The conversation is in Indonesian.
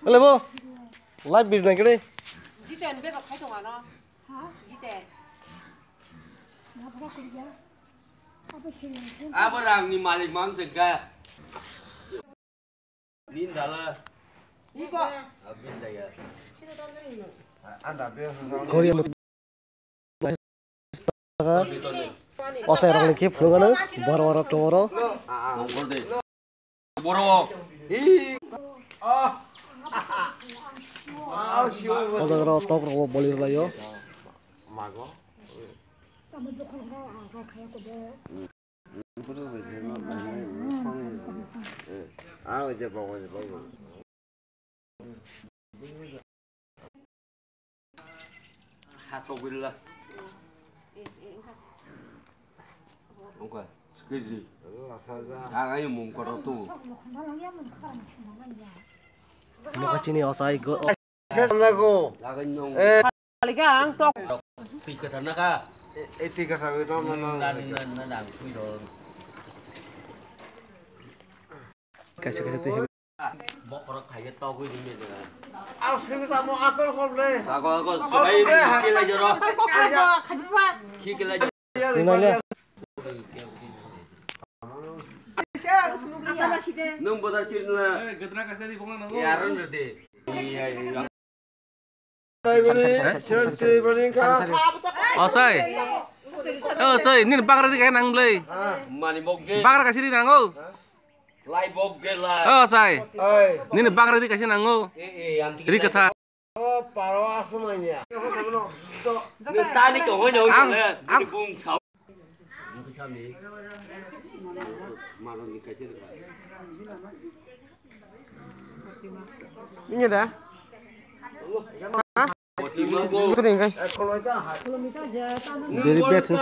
Lấy vô. Live bịt này cái đi. Dĩ tiền biết đọc khai tổng à nó? Hả? Dĩ tiền. Apa orang ni malik mang segala. Ni dah lah. Ini kok. Habis dah ya. Korea một. Osai orang lagi flu kan? Baru toro. Ngomong deh. Boro. Ih. Oh. Osai orang top orang boleh lah yo. Mago. Aja bawa. Hasobillah. Oke, sekali. Agaknya mungkor tu. Mau ke sini osai go. Aku. Agaknya. Kali kan tok. Tiga tanah kah? Tiga kali itu mana? Nang kui dong. Kasih teh. Bok orang kaya tahu kui ni dengan. Aku sini sama aku boleh. Aku sebaik kikil aja roh. Kikil aja. Nilainya. Nung bodar sini lah. Yaran deh. Iya. Osai. Osai, ini bakar di kayak nang beli. Mani boge. Bakar kasih di nango. Lai boge lah. Osai. Ini bakar di kasih nango. Yang Jadi kata. Oh, paro asmanya. Người ta đi cùng với nhau rồi. Đi cùng sáu. Không sao nhỉ? Mà nó đi cái chứ được. Ini dah. Một tí mưa vô. Itu nih guys. Dari pihak sini.